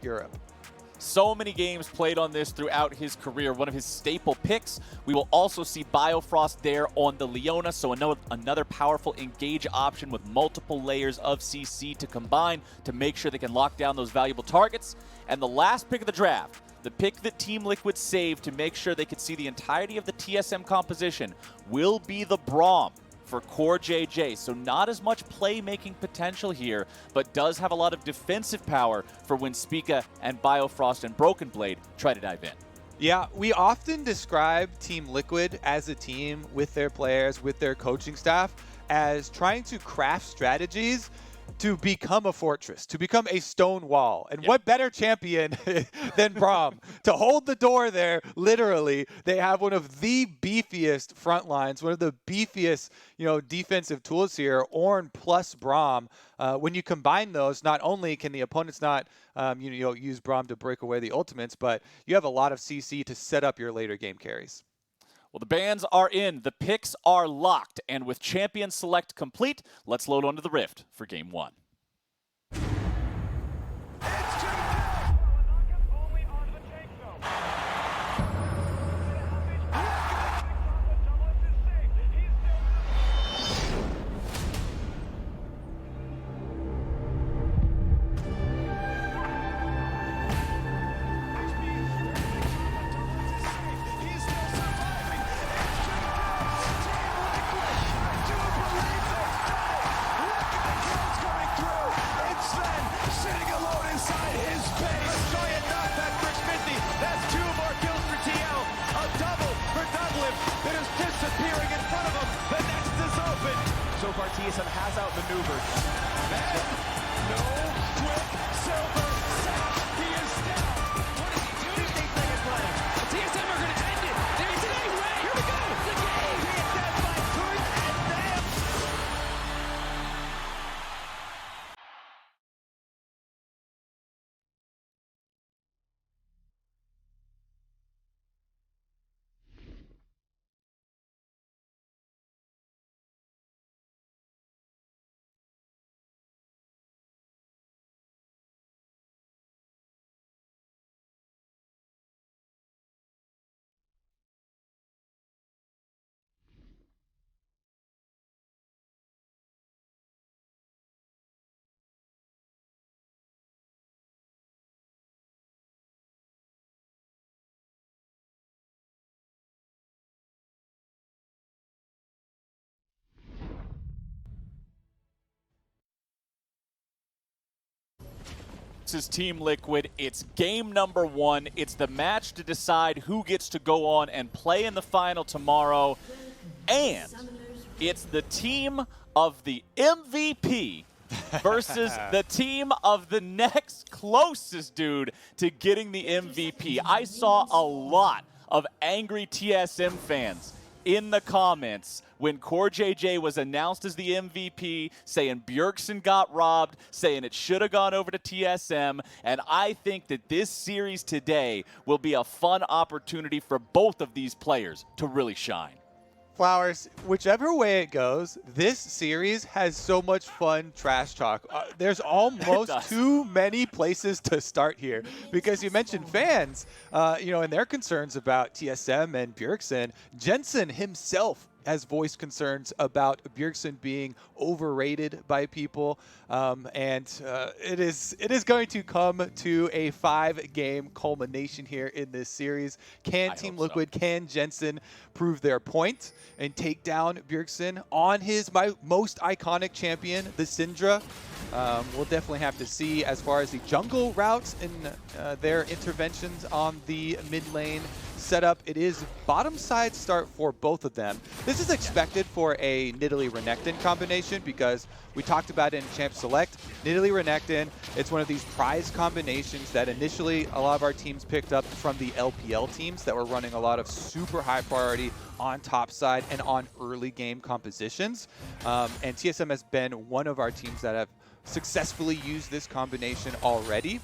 Europe. So many games played on this throughout his career. One of his staple picks. We will also see Biofrost there on the Leona, so another powerful engage option with multiple layers of CC to combine to make sure they can lock down those valuable targets. And the last pick of the draft, the pick that Team Liquid saved to make sure they could see the entirety of the TSM composition, will be the Braum for CoreJJ. So not as much playmaking potential here, but does have a lot of defensive power for when Spica and Biofrost and Broken Blade try to dive in. Yeah, we often describe Team Liquid as a team with their players, with their coaching staff, as trying to craft strategies to become a fortress, to become a stone wall. And what better champion than Braum to hold the door there, literally. They have one of the beefiest front lines, one of the beefiest, defensive tools here, Ornn plus Braum. When you combine those, not only can the opponents not use Braum to break away the ultimates, but you have a lot of CC to set up your later game carries. Well, the bans are in, the picks are locked, and with champion select complete, let's load onto the Rift for Game 1. So far, TSM has outmaneuvered. No quick silver sash. He is down. What is he doing? They think it's playing. TSM are going to end it. There's an way. Here we go. The game. TSM by Tooth and them. This is Team Liquid. It's game number 1. It's the match to decide who gets to go on and play in the final tomorrow. And it's the team of the MVP versus the team of the next closest dude to getting the MVP. I saw a lot of angry TSM fans in the comments when CoreJJ was announced as the MVP, saying Bjergsen got robbed, saying it should have gone over to TSM, and I think that this series today will be a fun opportunity for both of these players to really shine. Flowers, whichever way it goes, this series has so much fun trash talk. There's almost too many places to start here because you mentioned fans, and their concerns about TSM and Bjergsen. Jensen himself has voiced concerns about Bjergsen being overrated by people, and it is going to come to a 5-game culmination here in this series. Can Team Liquid, can Jensen prove their point and take down Bjergsen on his most iconic champion, the Syndra? We'll definitely have to see as far as the jungle routes and their interventions on the mid lane setup. It is bottom side start for both of them. This is expected for a Nidalee Renekton combination because we talked about it in Champ Select. Nidalee Renekton, it's one of these prize combinations that initially a lot of our teams picked up from the LPL teams that were running a lot of super high priority on top side and on early game compositions. And TSM has been one of our teams that have successfully used this combination already.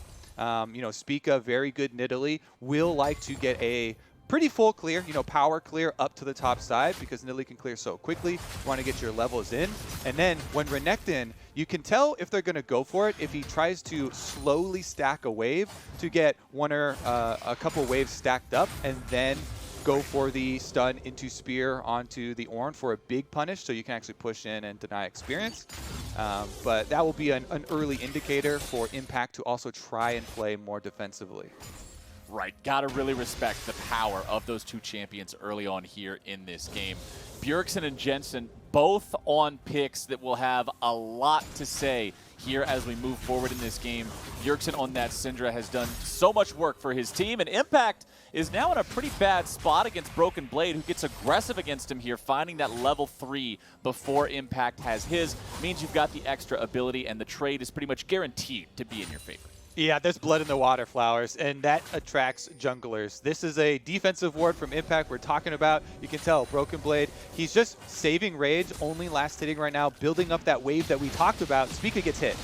Spica, very good Nidalee, will like to get a pretty full clear, you know, power clear up to the top side because Nidalee can clear so quickly. You want to get your levels in. And then when Renekton, you can tell if they're going to go for it if he tries to slowly stack a wave to get one or a couple waves stacked up and then go for the stun into spear onto the Ornn for a big punish so you can actually push in and deny experience. But that will be an early indicator for Impact to also try and play more defensively. Right, gotta really respect the power of those two champions early on here in this game. Bjergsen and Jensen both on picks that will have a lot to say here as we move forward in this game. Bjergsen on that Syndra has done so much work for his team, and Impact is now in a pretty bad spot against Broken Blade, who gets aggressive against him here, finding that level 3 before Impact has his. Means you've got the extra ability, and the trade is pretty much guaranteed to be in your favor. Yeah, there's blood in the water, Flowers, and that attracts junglers. This is a defensive ward from Impact we're talking about. You can tell, Broken Blade, he's just saving rage, only last hitting right now, building up that wave that we talked about. Spica gets hit.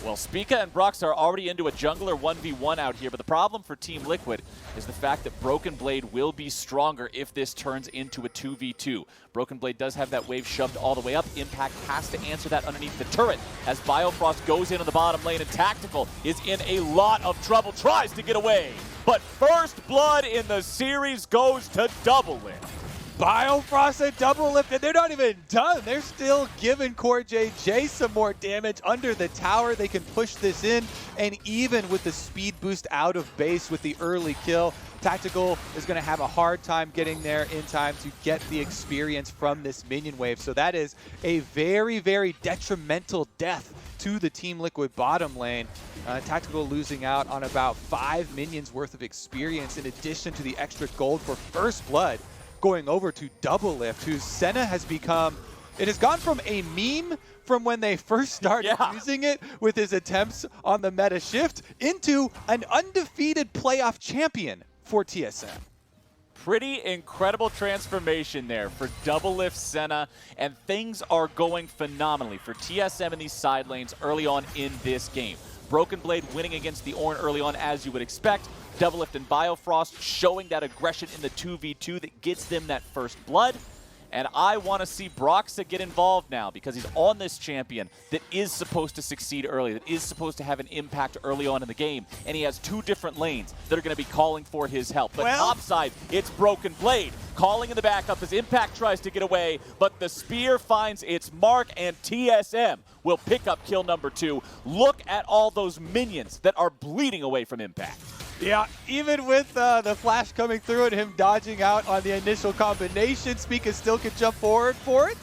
Well, Spica and Broxah are already into a jungler 1v1 out here, but the problem for Team Liquid is the fact that Broken Blade will be stronger if this turns into a 2v2. Broken Blade does have that wave shoved all the way up. Impact has to answer that underneath the turret as Biofrost goes into the bottom lane, and Tactical is in a lot of trouble, tries to get away. But first blood in the series goes to Doublelift. Biofrost and Doublelift, and they're not even done. They're still giving CoreJJ some more damage under the tower. They can push this in, and even with the speed boost out of base with the early kill, Tactical is going to have a hard time getting there in time to get the experience from this minion wave. So that is a very, very detrimental death to the Team Liquid bottom lane. Tactical losing out on about 5 minions worth of experience in addition to the extra gold for first blood, going over to Doublelift, whose Senna has become, it has gone from a meme from when they first started using it with his attempts on the meta shift into an undefeated playoff champion for TSM. Pretty incredible transformation there for Doublelift Senna, and things are going phenomenally for TSM in these side lanes early on in this game. Broken Blade winning against the Ornn early on, as you would expect. Doublelift and Biofrost showing that aggression in the 2v2 that gets them that first blood. And I want to see Broxah get involved now because he's on this champion that is supposed to succeed early, that is supposed to have an impact early on in the game. And he has 2 different lanes that are going to be calling for his help. But topside, it's Broken Blade calling in the backup as Impact tries to get away. But the spear finds its mark, and TSM will pick up kill number 2. Look at all those minions that are bleeding away from Impact. Yeah, even with the flash coming through and him dodging out on the initial combination, Spica still can jump forward for it.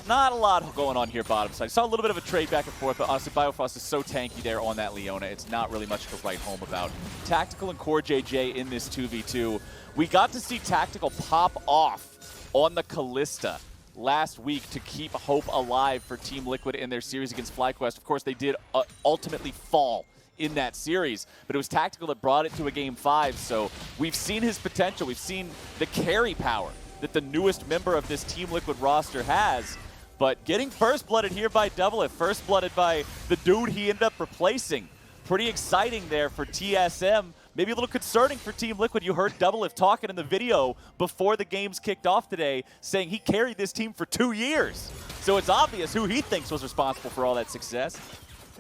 Not a lot going on here bottom side. Saw a little bit of a trade back and forth, but honestly, Biofrost is so tanky there on that Leona. It's not really much to write home about. Tactical and CoreJJ in this 2v2. We got to see Tactical pop off on the Callista last week to keep hope alive for Team Liquid in their series against FlyQuest. Of course, they did ultimately fall in that series, but it was Tactical that brought it to a Game 5, so we've seen his potential. We've seen the carry power that the newest member of this Team Liquid roster has, but getting first-blooded here by Doublelift, first-blooded by the dude he ended up replacing. Pretty exciting there for TSM. Maybe a little concerning for Team Liquid. You heard Doublelift talking in the video before the games kicked off today, saying he carried this team for 2 years. So it's obvious who he thinks was responsible for all that success.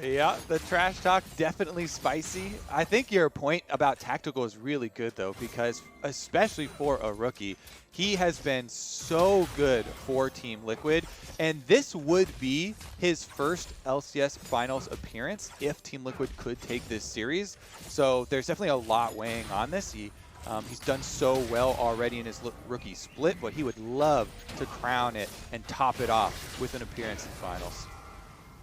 Yeah, the trash talk definitely spicy. I think your point about Tactical is really good, though, because especially for a rookie, he has been so good for Team Liquid, and this would be his first LCS Finals appearance if Team Liquid could take this series. So there's definitely a lot weighing on this. He's done so well already in his rookie split, but he would love to crown it and top it off with an appearance in Finals.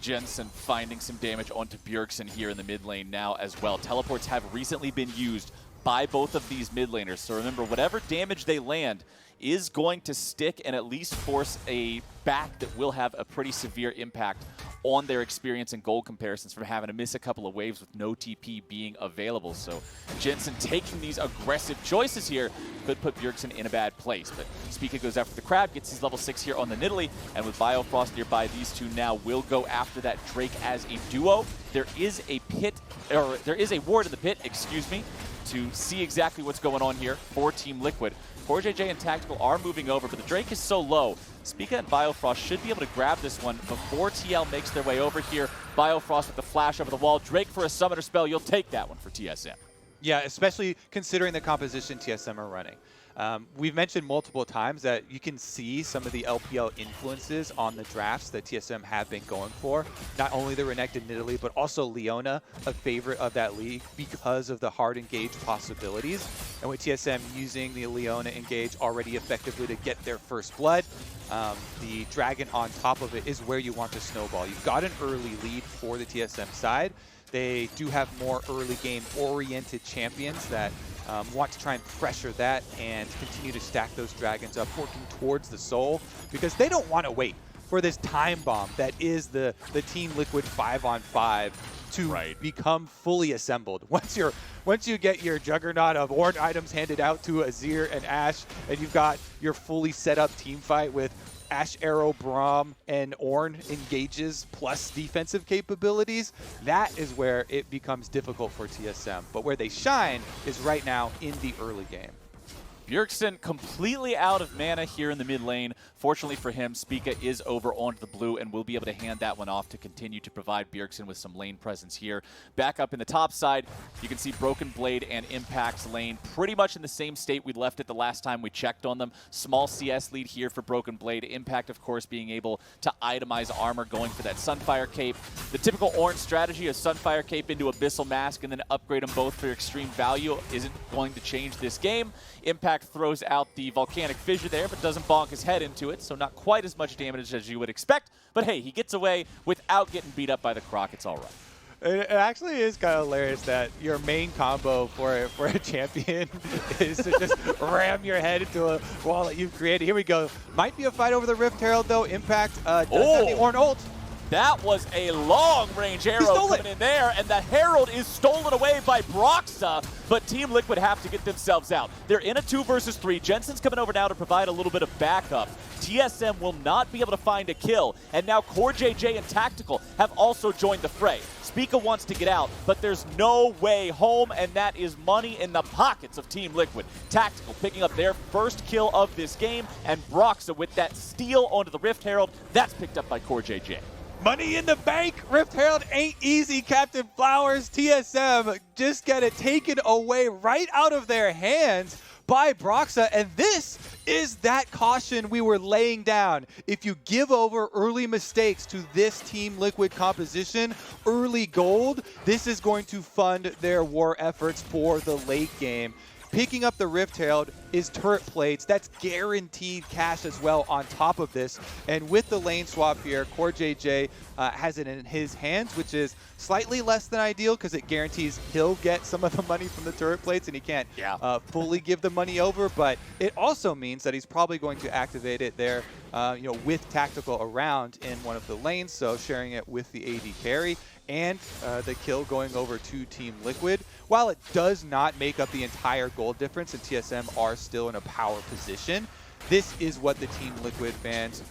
Jensen finding some damage onto Bjergsen here in the mid lane now as well. Teleports have recently been used by both of these mid laners. So remember, whatever damage they land is going to stick and at least force a back that will have a pretty severe impact on their experience and gold comparisons from having to miss a couple of waves with no TP being available. So Jensen taking these aggressive choices here could put Bjergsen in a bad place. But Spica goes after the crab, gets his level 6 here on the Nidalee, and with Biofrost nearby, these two now will go after that Drake as a duo. There is a pit, or there is a ward in the pit, excuse me. to see exactly what's going on here for Team Liquid. CoreJJ and Tactical are moving over, but the Drake is so low. Spica and Biofrost should be able to grab this one before TL makes their way over here. Biofrost with the flash over the wall. Drake for a summoner spell. You'll take that one for TSM. Yeah, especially considering the composition TSM are running. We've mentioned multiple times that you can see some of the LPL influences on the drafts that TSM have been going for. Not only the Renekton Nidalee, but also Leona, a favorite of that league because of the hard engage possibilities. And with TSM using the Leona engage already effectively to get their first blood, the dragon on top of it is where you want to snowball. You've got an early lead for the TSM side. They do have more early game oriented champions that want to try and pressure that and continue to stack those dragons up, working towards the soul, because they don't want to wait for this time bomb that is the Team Liquid 5-on-5 to become fully assembled. Once you get your juggernaut of Ornn items handed out to Azir and Ashe, and you've got your fully set up team fight with Ashe, Arrow, Braum, and Ornn engages plus defensive capabilities, that is where it becomes difficult for TSM. But where they shine is right now in the early game. Bjergsen completely out of mana here in the mid lane. Fortunately for him, Spica is over onto the blue and will be able to hand that one off to continue to provide Bjergsen with some lane presence here. Back up in the top side, you can see Broken Blade and Impact's lane pretty much in the same state we left it the last time we checked on them. Small CS lead here for Broken Blade. Impact, of course, being able to itemize armor, going for that Sunfire Cape. The typical Ornn strategy of Sunfire Cape into Abyssal Mask and then upgrade them both for extreme value isn't going to change this game. Impact throws out the Volcanic Fissure there, but doesn't bonk his head into it, so not quite as much damage as you would expect. But hey, he gets away without getting beat up by the Croc. It's all right. It actually is kind of hilarious that your main combo for a champion is to just ram your head into a wall that you've created. Here we go. Might be a fight over the Rift Herald, though. Impact does have the Ornn ult. That was a long-range arrow coming in there, and the Herald is stolen away by Broxah, but Team Liquid have to get themselves out. They're in a 2 versus 3. Jensen's coming over now to provide a little bit of backup. TSM will not be able to find a kill, and now CoreJJ and Tactical have also joined the fray. Spica wants to get out, but there's no way home, and that is money in the pockets of Team Liquid. Tactical picking up their first kill of this game, and Broxah with that steal onto the Rift Herald. That's picked up by CoreJJ. Money in the bank. Rift Herald ain't easy, Captain Flowers. TSM just get it taken away right out of their hands by Broxah, and this is that caution we were laying down. If you give over early mistakes to this Team Liquid composition, early gold, this is going to fund their war efforts for the late game. Picking up the Rift Herald is turret plates. That's guaranteed cash as well on top of this. And with the lane swap here, CoreJJ has it in his hands, which is slightly less than ideal because it guarantees he'll get some of the money from the turret plates and he can't fully give the money over. But it also means that he's probably going to activate it there with Tactical around in one of the lanes, so sharing it with the AD carry. And the kill going over to Team Liquid. While it does not make up the entire gold difference and TSM are still in a power position, this is what the Team Liquid fans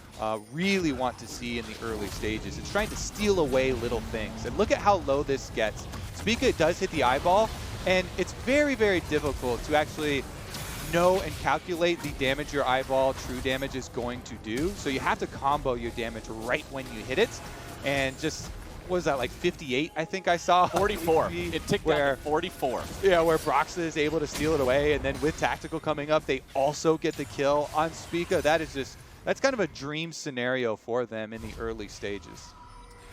really want to see in the early stages. It's trying to steal away little things. And look at how low this gets. Spica does hit the eyeball, and it's very, very difficult to actually know and calculate the damage your eyeball true damage is going to do. So you have to combo your damage right when you hit it. And just, what was that, like 58, I think I saw? 44. It ticked down to 44. Yeah, where Broxah is able to steal it away, and then with Tactical coming up, they also get the kill on Spica. That is just, that's kind of a dream scenario for them in the early stages.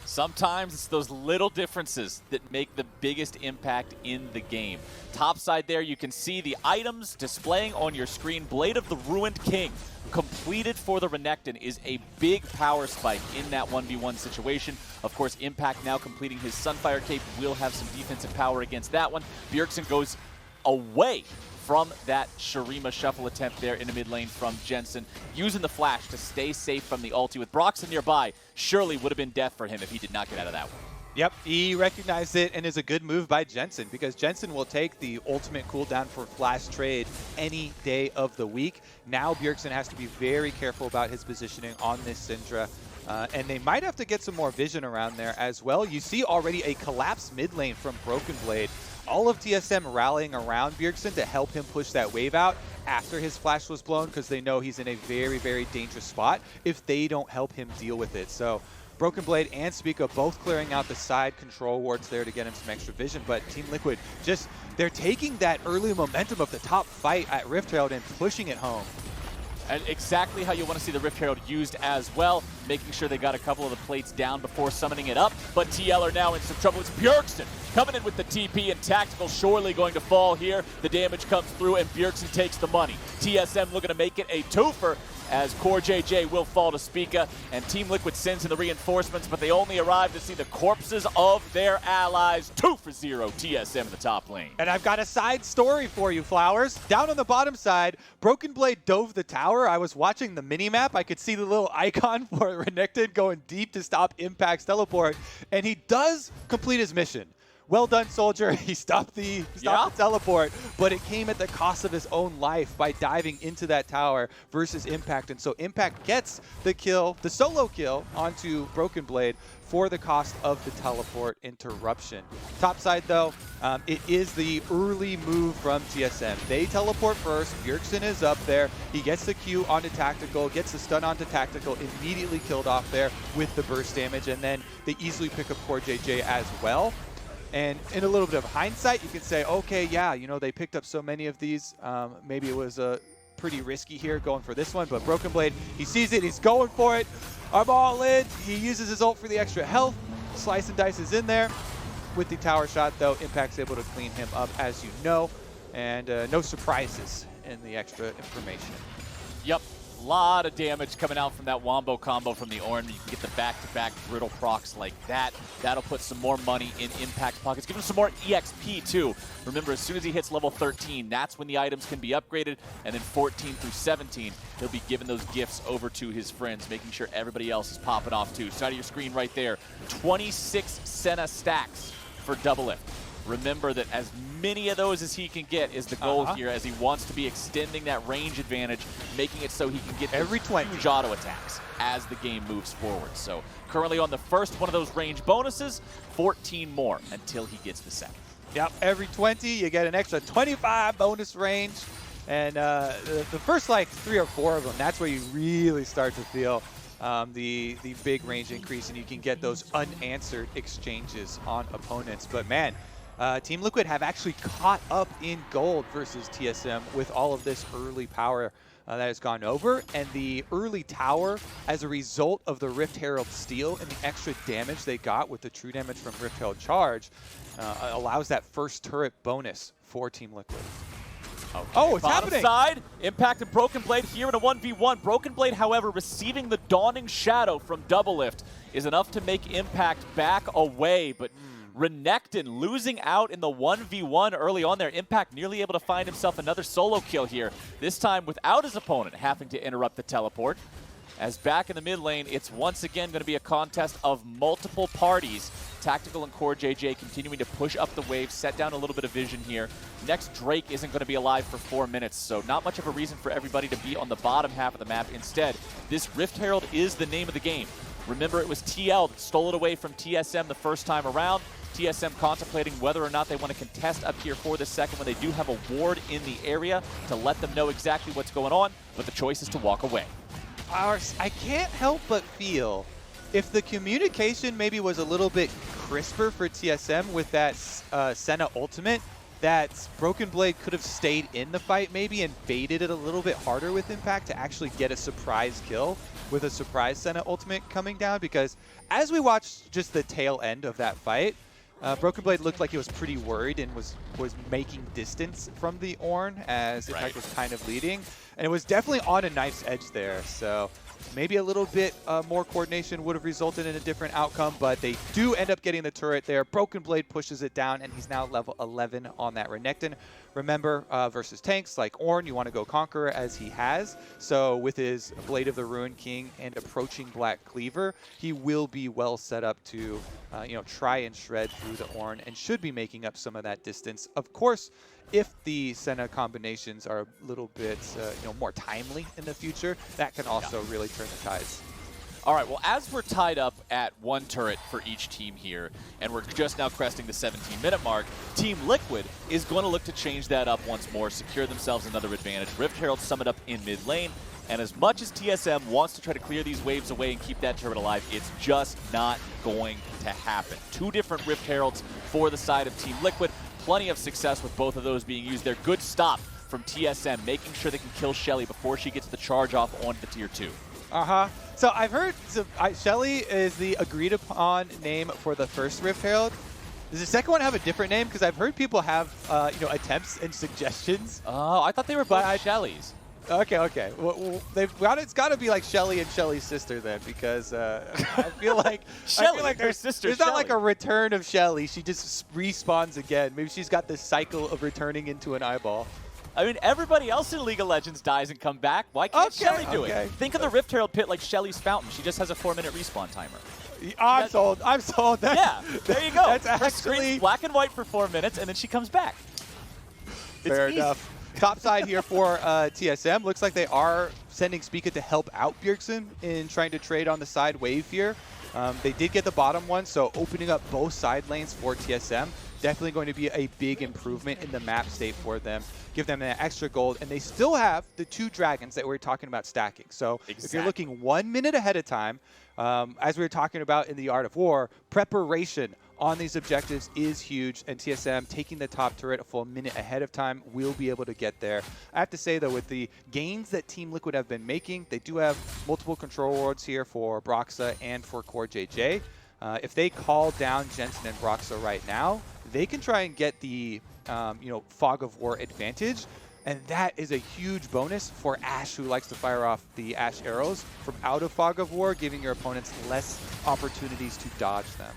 Sometimes it's those little differences that make the biggest impact in the game. Top side there, you can see the items displaying on your screen. Blade of the Ruined King, completed for the Renekton, is a big power spike in that 1v1 situation. Of course, Impact now completing his Sunfire Cape will have some defensive power against that one. Bjergsen goes away from that Shurima shuffle attempt there in the mid lane from Jensen, using the flash to stay safe from the ulti. With Broxah nearby, surely would have been death for him if he did not get out of that one. Yep, he recognized it and is a good move by Jensen, because Jensen will take the ultimate cooldown for flash trade any day of the week. Now Bjergsen has to be very careful about his positioning on this Syndra. And they might have to get some more vision around there as well. You see already a collapsed mid lane from Broken Blade. All of TSM rallying around Bjergsen to help him push that wave out after his flash was blown, because they know he's in a very, very dangerous spot if they don't help him deal with it. So Broken Blade and Spica both clearing out the side control wards there to get him some extra vision, but Team Liquid just, they're taking that early momentum of the top fight at Rift Herald and pushing it home. And exactly how you want to see the Rift Herald used as well, making sure they got a couple of the plates down before summoning it up. But TL are now in some trouble. It's Bjergsen coming in with the TP, and Tactical surely going to fall here. The damage comes through, and Bjergsen takes the money. TSM looking to make it a twofer, as CoreJJ will fall to Spica, and Team Liquid sends in the reinforcements, but they only arrive to see the corpses of their allies. 2-0 TSM in the top lane. And I've got a side story for you, Flowers. Down on the bottom side, Broken Blade dove the tower. I was watching the mini-map. I could see the little icon for Renekton going deep to stop Impact's teleport, and he does complete his mission. Well done, soldier. He stopped the teleport, but it came at the cost of his own life by diving into that tower versus Impact. And so Impact gets the kill, the solo kill onto Broken Blade for the cost of the teleport interruption. Top side, though, it is the early move from TSM. They teleport first. Bjergsen is up there. He gets the Q onto Tactical, gets the stun onto Tactical, immediately killed off there with the burst damage, and then they easily pick up CoreJJ as well. And in a little bit of hindsight, you can say, okay, yeah, you know, they picked up so many of these. Maybe it was pretty risky here going for this one, but Broken Blade, he sees it, he's going for it. I'm all in. He uses his ult for the extra health. Slice and dice is in there. With the tower shot, though, Impact's able to clean him up, as you know. And no surprises in the extra information. Yep. A lot of damage coming out from that Wombo combo from the Ornn. You can get the back-to-back brittle procs like that. That'll put some more money in Impact's pockets. Give him some more EXP, too. Remember, as soon as he hits level 13, that's when the items can be upgraded. And then 14 through 17, he'll be giving those gifts over to his friends, making sure everybody else is popping off, too. Side of your screen right there, 26 Senna stacks for Doublelift. Remember that as many of those as he can get is the goal here, as he wants to be extending that range advantage, making it so he can get every huge auto attacks as the game moves forward. So currently on the first one of those range bonuses, 14 more until he gets the second. Yep, every 20, you get an extra 25 bonus range. And the first like 3 or 4 of them, that's where you really start to feel the big range increase, and you can get those unanswered exchanges on opponents. But man, Team Liquid have actually caught up in gold versus TSM with all of this early power that has gone over, and the early tower, as a result of the Rift Herald steal and the extra damage they got with the true damage from Rift Herald charge, allows that first turret bonus for Team Liquid. Okay. Oh, it's Bottom happening! Side, Impact and Broken Blade here in a 1v1. Broken Blade, however, receiving the Dawning Shadow from Doublelift is enough to make Impact back away, but Renekton losing out in the 1v1 early on there. Impact nearly able to find himself another solo kill here, this time without his opponent having to interrupt the teleport. As back in the mid lane, it's once again going to be a contest of multiple parties. Tactical and CoreJJ continuing to push up the wave, set down a little bit of vision here. Next, Drake isn't going to be alive for 4 minutes, so not much of a reason for everybody to be on the bottom half of the map. Instead, this Rift Herald is the name of the game. Remember, it was TL that stole it away from TSM the first time around. TSM contemplating whether or not they want to contest up here for the second when they do have a ward in the area to let them know exactly what's going on, but the choice is to walk away. I can't help but feel if the communication maybe was a little bit crisper for TSM with that Senna ultimate, that Broken Blade could have stayed in the fight maybe and baited it a little bit harder with Impact to actually get a surprise kill with a surprise Senna ultimate coming down, because as we watched just the tail end of that fight, Broken Blade looked like he was pretty worried and was making distance from the Ornn as Impact was kind of leading. And it was definitely on a knife's edge there. So maybe a little bit more coordination would have resulted in a different outcome, but they do end up getting the turret there. Broken Blade pushes it down, and he's now level 11 on that Renekton. Remember, versus tanks like Ornn, you want to go Conqueror as he has. So with his Blade of the Ruined King and approaching Black Cleaver, he will be well set up to try and shred through the Ornn and should be making up some of that distance. Of course, if the Senna combinations are a little bit more timely in the future, that can also really turn the tides. All right, well, as we're tied up at 1 turret for each team here, and we're just now cresting the 17-minute mark, Team Liquid is going to look to change that up once more, secure themselves another advantage. Rift Herald sum it up in mid lane, and as much as TSM wants to try to clear these waves away and keep that turret alive, it's just not going to happen. 2 different Rift Heralds for the side of Team Liquid. Plenty of success with both of those being used there. Good stop from TSM, making sure they can kill Shelly before she gets the charge off onto the tier 2. So I've heard Shelly is the agreed upon name for the first Rift Herald. Does the second one have a different name? Because I've heard people have attempts and suggestions. Oh, I thought they were both Shellys. Okay. Well, it's got to be like Shelly and Shelly's sister then, because I feel like there's not like a return of Shelly. She just respawns again. Maybe she's got this cycle of returning into an eyeball. I mean, everybody else in League of Legends dies and come back. Why can't Shelly do it? Think of the Rift Herald pit like Shelly's Fountain. She just has a 4-minute respawn timer. I'm sold. Yeah, there you go. That's Her actually screen's black and white for 4 minutes, and then she comes back. Fair enough. Top side here for TSM. Looks like they are sending Spica to help out Bjergsen in trying to trade on the side wave here. They did get the bottom one, so opening up both side lanes for TSM. Definitely going to be a big improvement in the map state for them. Give them that extra gold, and they still have the 2 dragons that we were talking about stacking. So if you're looking 1 minute ahead of time, as we were talking about in the Art of War, preparation on these objectives is huge, and TSM taking the top turret a full minute ahead of time will be able to get there. I have to say, though, with the gains that Team Liquid have been making, they do have multiple control wards here for Broxah and for CoreJJ. If they call down Jensen and Broxah right now, they can try and get the Fog of War advantage, and that is a huge bonus for Ashe, who likes to fire off the Ashe arrows from out of Fog of War, giving your opponents less opportunities to dodge them.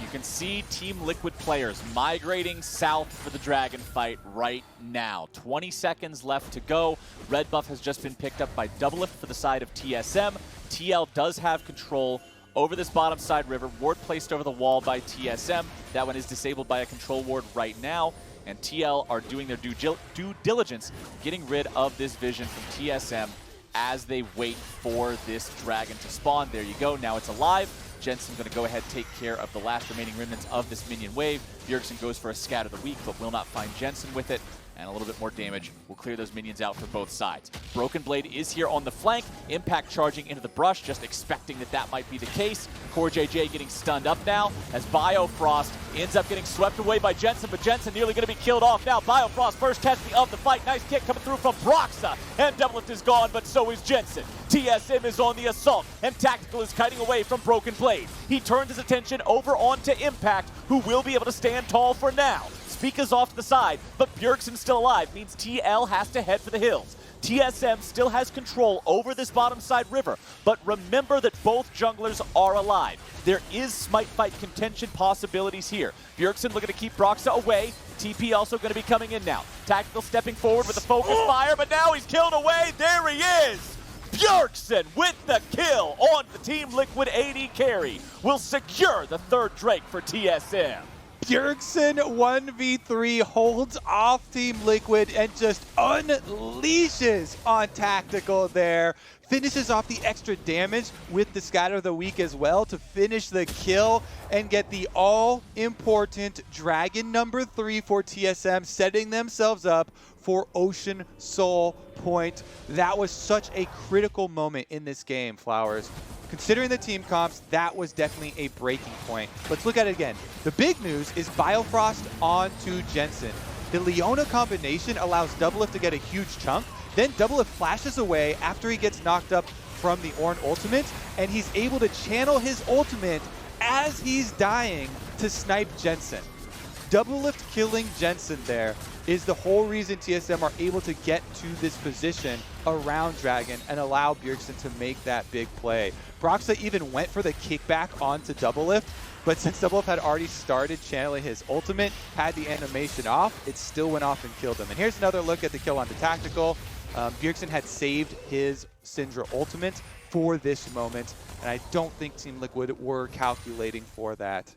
You can see Team Liquid players migrating south for the Dragon fight right now. 20 seconds left to go. Red buff has just been picked up by Doublelift for the side of TSM. TL does have control over this bottom side river. Ward placed over the wall by TSM. That one is disabled by a control ward right now. And TL are doing their due diligence, getting rid of this vision from TSM as they wait for this dragon to spawn. There you go. Now it's alive. Jensen going to go ahead and take care of the last remaining remnants of this minion wave. Bjergsen goes for a scatter the weak, but will not find Jensen with it. And a little bit more damage will clear those minions out for both sides. Broken Blade is here on the flank. Impact charging into the brush, just expecting that might be the case. CoreJJ getting stunned up now as Biofrost ends up getting swept away by Jensen, but Jensen nearly going to be killed off now. Biofrost first casualty of the fight. Nice kick coming through from Broxah. And Doublelift is gone, but so is Jensen. TSM is on the assault, and Tactical is kiting away from Broken Blade. He turns his attention over onto Impact, who will be able to stand tall for now. Spica's off to the side, but Bjergsen's still alive, means TL has to head for the hills. TSM still has control over this bottom side river, but remember that both junglers are alive. There is smite fight contention possibilities here. Bjergsen looking to keep Broxah away. TP also going to be coming in now. Tactical stepping forward with a focus fire, but now he's killed away. There he is! Bjergsen with the kill on the Team Liquid AD carry will secure the 3rd Drake for TSM. Bjergsen 1v3 holds off Team Liquid and just unleashes on Tactical there. Finishes off the extra damage with the Scatter of the Weak as well to finish the kill and get the all-important Dragon number 3 for TSM, setting themselves up for Ocean Soul Point. That was such a critical moment in this game, Flowers. Considering the team comps, that was definitely a breaking point. Let's look at it again. The big news is Biofrost onto Jensen. The Leona combination allows Doublelift to get a huge chunk. Then Doublelift flashes away after he gets knocked up from the Ornn ultimate, and he's able to channel his ultimate as he's dying to snipe Jensen. Doublelift killing Jensen there is the whole reason TSM are able to get to this position around Dragon and allow Bjergsen to make that big play. Broxah even went for the kickback onto Doublelift, but since Doublelift had already started channeling his ultimate, had the animation off, it still went off and killed him. And here's another look at the kill onto Tactical. Bjergsen had saved his Syndra ultimate for this moment, and I don't think Team Liquid were calculating for that.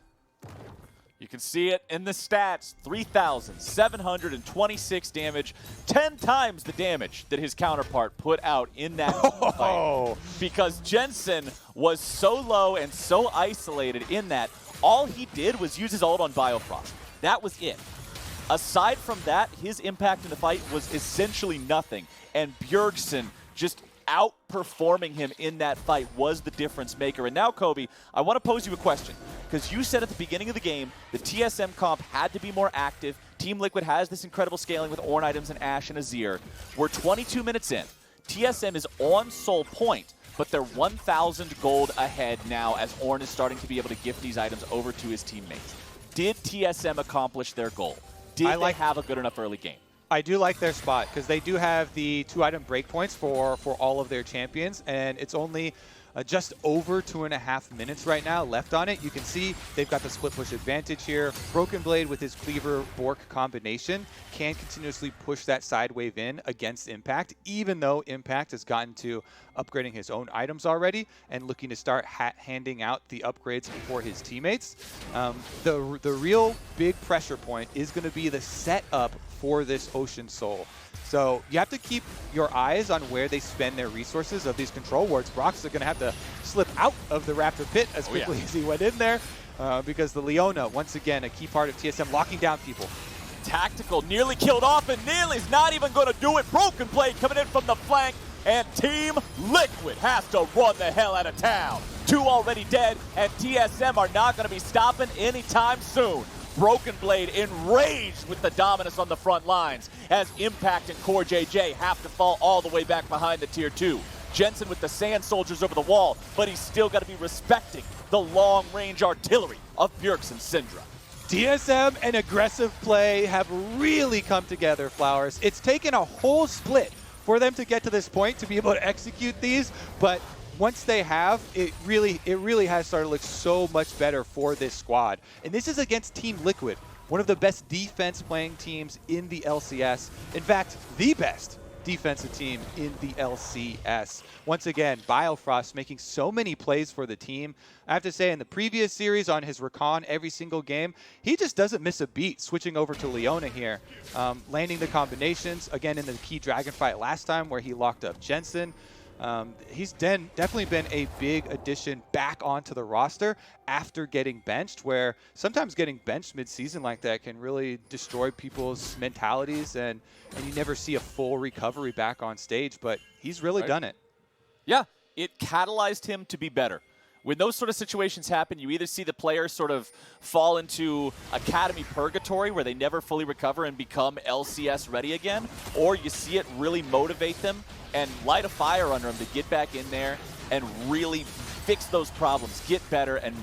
You can see it in the stats, 3,726 damage, 10 times the damage that his counterpart put out in that fight. Because Jensen was so low and so isolated in that, all he did was use his ult on Biofrost. That was it. Aside from that, his impact in the fight was essentially nothing, and Bjergsen just outperforming him in that fight was the difference maker. And now, Kobe, I want to pose you a question, because you said at the beginning of the game the TSM comp had to be more active. Team Liquid has this incredible scaling with Ornn items and Ashe and Azir. We're 22 minutes in. TSM is on Soul Point, but they're 1,000 gold ahead now as Ornn is starting to be able to gift these items over to his teammates. Did TSM accomplish their goal? Did they have a good enough early game? I do like their spot because they do have the 2-item breakpoints for all of their champions, and it's only just over 2.5 minutes right now left on it. You can see they've got the split push advantage here. Broken Blade with his Cleaver Bork combination can continuously push that side wave in against Impact, even though Impact has gotten to upgrading his own items already and looking to start handing out the upgrades for his teammates. The real big pressure point is going to be the setup for this Ocean Soul. So you have to keep your eyes on where they spend their resources of these control wards. Broxah going to have to slip out of the Raptor pit as quickly as he went in there because the Leona, once again, a key part of TSM, locking down people. Tactical nearly killed off, and nearly's not even going to do it. Broken Blade coming in from the flank, and Team Liquid has to run the hell out of town. 2 already dead, and TSM are not going to be stopping anytime soon. Broken Blade enraged with the dominance on the front lines as Impact and CoreJJ have to fall all the way back behind the tier 2. Jensen with the sand soldiers over the wall, but he's still got to be respecting the long-range artillery of Bjergsen Syndra. TSM and aggressive play have really come together, Flowers. It's taken a whole split for them to get to this point to be able to execute these, but once they have, it really has started to look so much better for this squad. And this is against Team Liquid, one of the best defense playing teams in the LCS. In fact, the best defensive team in the LCS. Once again, Biofrost making so many plays for the team. I have to say, in the previous series on his recon every single game, he just doesn't miss a beat switching over to Leona here. Landing the combinations, again in the key Dragon fight last time where he locked up Jensen. He's definitely been a big addition back onto the roster after getting benched, where sometimes getting benched mid-season like that can really destroy people's mentalities, and you never see a full recovery back on stage, but he's really done it. Yeah, it catalyzed him to be better. When those sort of situations happen, you either see the players sort of fall into academy purgatory where they never fully recover and become LCS ready again, or you see it really motivate them and light a fire under them to get back in there and really fix those problems, get better, and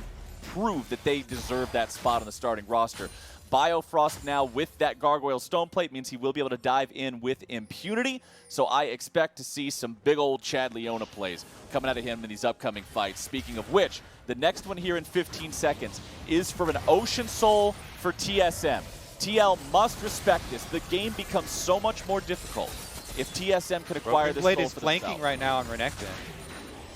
prove that they deserve that spot on the starting roster. Biofrost now with that Gargoyle Stone Plate means he will be able to dive in with impunity, so I expect to see some big old Chad Leona plays coming out of him in these upcoming fights. Speaking of which, the next one here in 15 seconds is for an Ocean Soul for TSM. TL must respect this. The game becomes so much more difficult if TSM could acquire this Blade goal is for flanking themselves. right now on Renekton.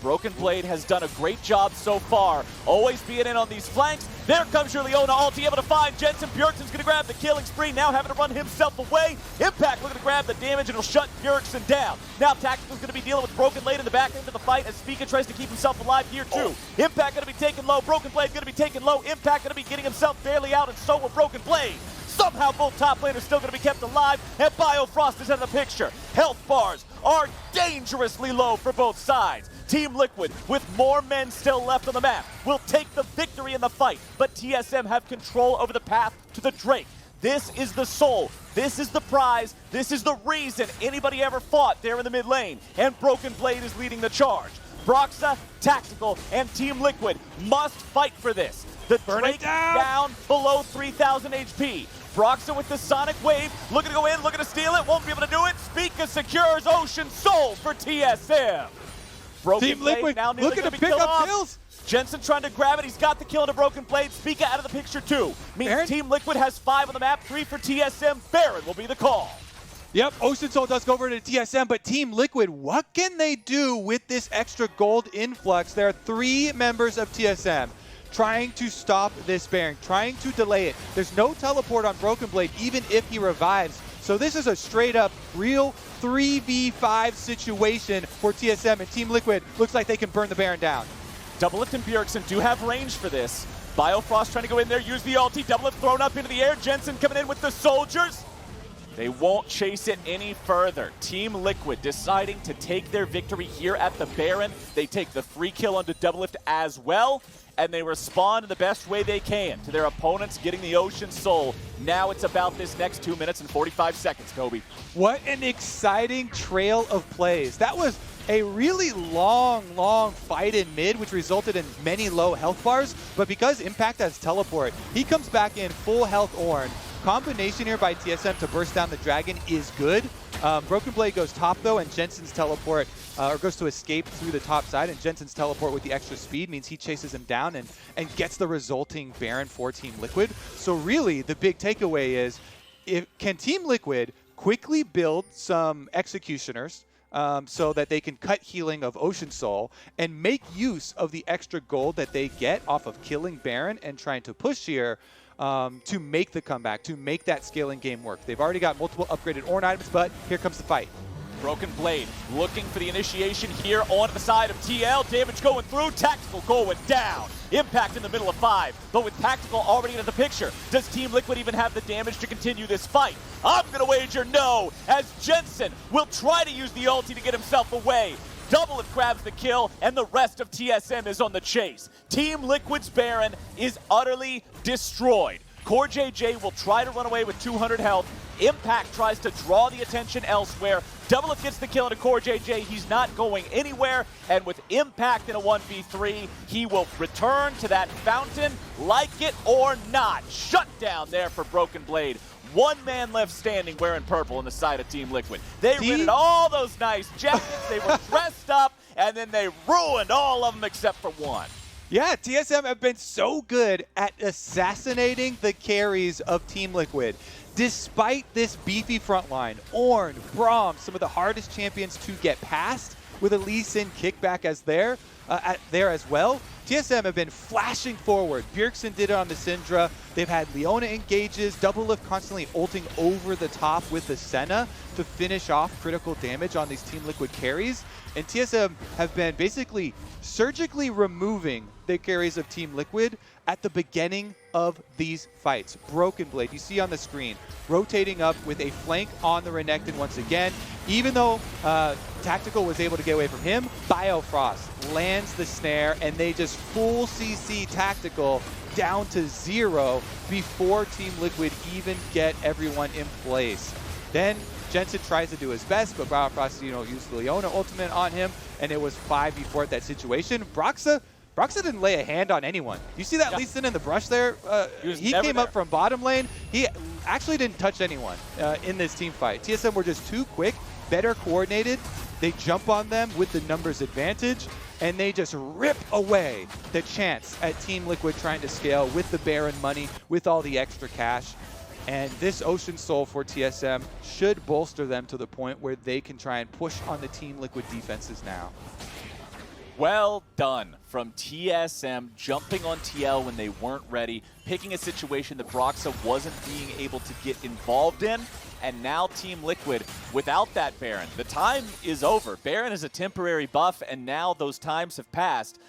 Broken Blade has done a great job so far, always being in on these flanks. There comes your Leona ulti, able to find Jensen. Bjergsen's going to grab the killing spree, now having to run himself away. Impact looking to grab the damage, and it'll shut Bjergsen down. Now Tactical's going to be dealing with Broken Blade in the back end of the fight as Spica tries to keep himself alive here too. Impact going to be taken low, Broken Blade going to be taken low. Impact going to be getting himself barely out, and so will Broken Blade. Somehow both top laners still going to be kept alive, and Biofrost is in the picture. Health bars are dangerously low for both sides. Team Liquid, with more men still left on the map, will take the victory in the fight, but TSM have control over the path to the Drake. This is the soul, this is the prize, this is the reason anybody ever fought there in the mid lane, and Broken Blade is leading the charge. Broxah, Tactical, and Team Liquid must fight for this. The Drake down below 3,000 HP. Broxah with the Sonic Wave, looking to go in, looking to steal it, won't be able to do it. Spica secures Ocean Soul for TSM. Broken Team Blade Liquid now looking to pick up kills. Jensen trying to grab it. He's got the kill into Broken Blade. Spica out of the picture too. Means Baron? Team Liquid has 5 on the map, 3 for TSM. Baron will be the call. Yep, Ocean Soul does go over to TSM, but Team Liquid, what can they do with this extra gold influx? There are 3 members of TSM. trying to stop this Baron, trying to delay it. There's no teleport on Broken Blade, even if he revives. So this is a straight up real 3v5 situation for TSM, and Team Liquid looks like they can burn the Baron down. Doublelift and Bjergsen do have range for this. Biofrost trying to go in there, use the ulti. Doublelift thrown up into the air. Jensen coming in with the soldiers. They won't chase it any further. Team Liquid deciding to take their victory here at the Baron. They take the free kill onto Doublelift as well, and they respond in the best way they can to their opponents getting the Ocean Soul. Now it's about this next 2 minutes and 45 seconds, Kobe. What an exciting trail of plays. That was a really long fight in mid, which resulted in many low health bars, but because Impact has teleport, he comes back in full health Ornn. Combination here by TSM to burst down the dragon is good. Broken Blade goes top though, and Jensen's teleport, or goes to escape through the top side, and Jensen's teleport with the extra speed means he chases him down and gets the resulting Baron for Team Liquid. So really, the big takeaway is, can Team Liquid quickly build some executioners so that they can cut healing of Ocean Soul and make use of the extra gold that they get off of killing Baron and trying to push here to make the comeback, to make that scaling game work. They've already got multiple upgraded Ornn items, but here comes the fight. Broken Blade looking for the initiation here on the side of TL. Damage going through, Tactical going down. Impact in the middle of 5, but with Tactical already into the picture, does Team Liquid even have the damage to continue this fight? I'm going to wager no, as Jensen will try to use the ulti to get himself away. Doublelift grabs the kill, and the rest of TSM is on the chase. Team Liquid's Baron is utterly destroyed. CoreJJ will try to run away with 200 health. Impact tries to draw the attention elsewhere. Doublelift gets the kill into CoreJJ. He's not going anywhere, and with Impact in a 1v3, he will return to that fountain, like it or not. Shut down there for Broken Blade. One man left standing wearing purple on the side of Team Liquid. They rented all those nice jackets, they were dressed up, and then they ruined all of them except for one. Yeah, TSM have been so good at assassinating the carries of Team Liquid. Despite this beefy front line, Ornn, Braum, some of the hardest champions to get past, with a Lee Sin kickback as there as well. TSM have been flashing forward. Bjergsen did it on the Syndra. They've had Leona engages, Doublelift constantly ulting over the top with the Senna to finish off critical damage on these Team Liquid carries. And TSM have been basically surgically removing the carries of Team Liquid at the beginning of these fights. Broken Blade, you see on the screen, rotating up with a flank on the Renekton once again. Even though Tactical was able to get away from him, Biofrost lands the snare, and they just full CC Tactical down to 0 before Team Liquid even get everyone in place. Then Jensen tries to do his best, but Biofrost, used the Leona ultimate on him, and it was 5v4 at that situation. Broxah didn't lay a hand on anyone. You see that Lee Sin in the brush there? He came up from bottom lane. He actually didn't touch anyone in this team fight. TSM were just too quick, better coordinated. They jump on them with the numbers advantage, and they just rip away the chance at Team Liquid trying to scale with the Baron money, with all the extra cash. And this Ocean Soul for TSM should bolster them to the point where they can try and push on the Team Liquid defenses now. Well done from TSM, jumping on TL when they weren't ready, picking a situation that Broxah wasn't being able to get involved in, and now Team Liquid without that Baron. The time is over. Baron is a temporary buff, and now those times have passed.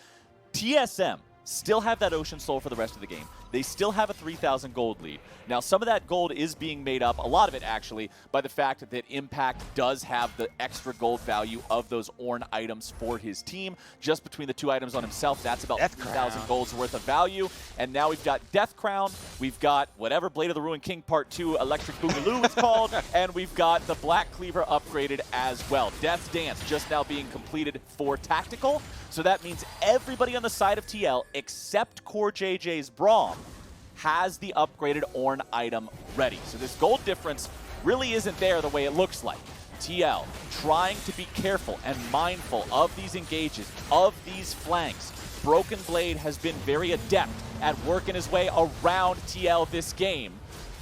TSM still have that Ocean Soul for the rest of the game. They still have a 3,000 gold lead. Now, some of that gold is being made up, a lot of it actually, by the fact that Impact does have the extra gold value of those Ornn items for his team. Just between the 2 items on himself, that's about 3,000 gold's worth of value. And now we've got Death Crown, we've got whatever Blade of the Ruined King Part 2 Electric Boogaloo is called, and we've got the Black Cleaver upgraded as well. Death's Dance just now being completed for Tactical. So that means everybody on the side of TL, except CoreJJ's Braum, has the upgraded Ornn item ready. So this gold difference really isn't there the way it looks like. TL trying to be careful and mindful of these engages, of these flanks. Broken Blade has been very adept at working his way around TL this game.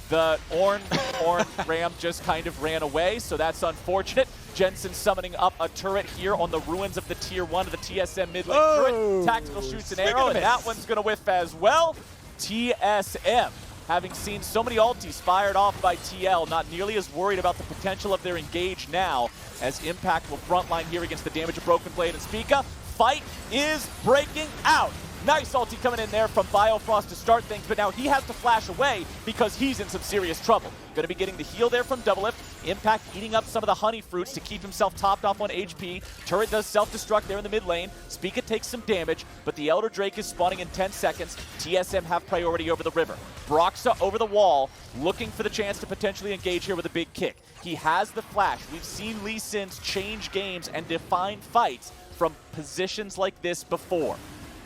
The Ornn Ram just kind of ran away, so that's unfortunate. Jensen summoning up a turret here on the ruins of the tier 1 of the TSM mid lane Oh, turret. Tactical shoots an arrow, and that one's going to whiff as well. TSM, having seen so many ultis fired off by TL, not nearly as worried about the potential of their engage now, as Impact will frontline here against the damage of Broken Blade and Spica. Fight is breaking out. Nice ulti coming in there from Biofrost to start things, but now he has to flash away because he's in some serious trouble. Going to be getting the heal there from Doublelift. Impact eating up some of the honey fruits to keep himself topped off on HP. Turret does self-destruct there in the mid lane. Spica takes some damage, but the Elder Drake is spawning in 10 seconds. TSM have priority over the river. Broxah over the wall, looking for the chance to potentially engage here with a big kick. He has the flash. We've seen Lee Sin's change games and define fights from positions like this before.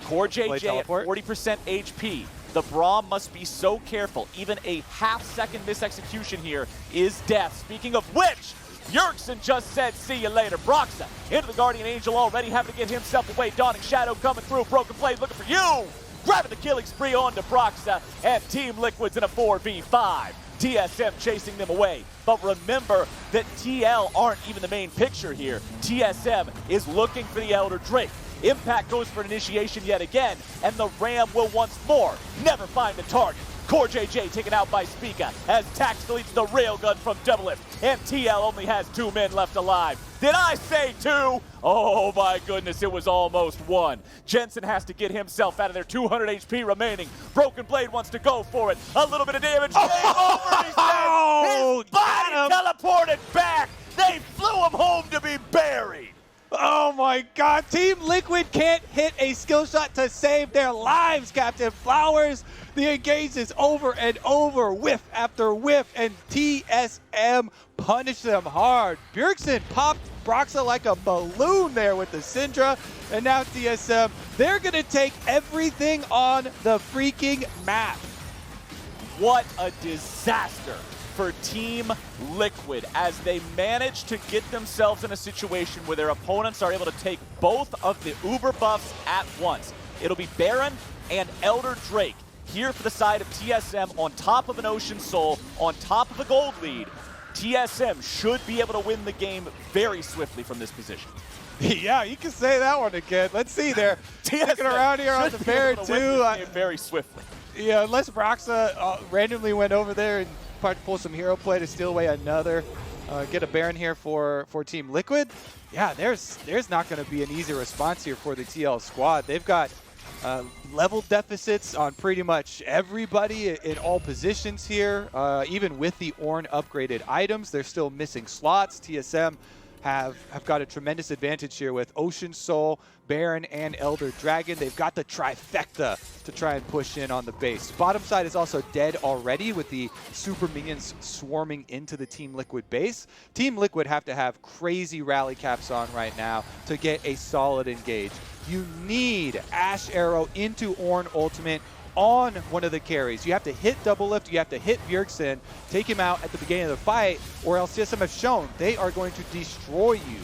CoreJJ at 40% HP. The Braum must be so careful. Even a half-second misexecution here is death. Speaking of which, Bjergsen just said, see you later. Broxah into the Guardian Angel already, having to get himself away. Dawning Shadow coming through. Broken Blade looking for you. Grabbing the killing spree onto Broxah, and Team Liquid's in a 4v5. TSM chasing them away. But remember that TL aren't even the main picture here. TSM is looking for the Elder Drake. Impact goes for an initiation yet again, and the Ram will once more never find the target. CoreJJ taken out by Spica as Tax deletes the railgun from Doublelift, and TL only has 2 men left alive. Did I say 2? Oh my goodness, it was almost 1. Jensen has to get himself out of there, 200 HP remaining. Broken Blade wants to go for it. A little bit of damage. Game over, he says. His body teleported back. They flew him home to be buried. Oh my God, Team Liquid can't hit a skill shot to save their lives, Captain Flowers. The engage is over and over, whiff after whiff, and TSM punished them hard. Bjergsen popped Broxah like a balloon there with the Syndra, and now TSM, they're gonna take everything on the freaking map. What a disaster for Team Liquid as they manage to get themselves in a situation where their opponents are able to take both of the Uber buffs at once. It'll be Baron and Elder Drake here for the side of TSM on top of an Ocean Soul, on top of a gold lead. TSM should be able to win the game very swiftly from this position. Yeah, you can say that one again. Let's see there. Sticking around here on the Baron too. Very swiftly. Yeah, unless Broxah randomly went over there and pull some hero play to steal away another, get a Baron here for Team Liquid. Yeah, there's not going to be an easy response here for the TL squad. They've got level deficits on pretty much everybody in all positions here. Even with the Ornn upgraded items, they're still missing slots. TSM have got a tremendous advantage here with Ocean Soul, Baron, and Elder Dragon. They've got the trifecta to try and push in on the base. Bottom side is also dead already with the super minions swarming into the Team Liquid base. Team Liquid have to have crazy rally caps on right now to get a solid engage. You need Ashe Arrow into Ornn ultimate on one of the carries. You have to hit Doublelift, you have to hit Bjergsen, take him out at the beginning of the fight, or else TSM have shown they are going to destroy you.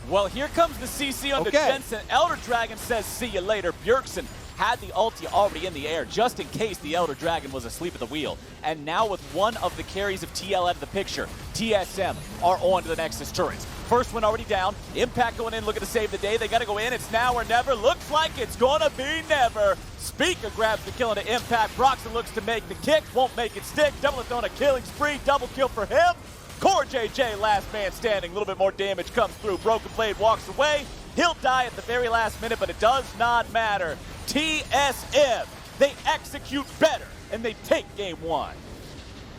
Well, here comes the CC on the Jensen. Elder Dragon says, see you later. Bjergsen had the ulti already in the air, just in case the Elder Dragon was asleep at the wheel. And now with one of the carries of TL out of the picture, TSM are on to the Nexus turrets. First one already down. Impact going in, looking to save the day. They got to go in. It's now or never. Looks like it's going to be never. Spica grabs the kill into Impact. Broxah looks to make the kick. Won't make it stick. Doublelift on a killing spree. Double kill for him. CoreJJ, last man standing. A little bit more damage comes through. Broken Blade walks away. He'll die at the very last minute, but it does not matter. TSM, they execute better, and they take game 1.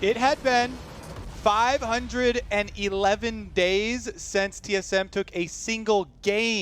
It had been 511 days since TSM took a single game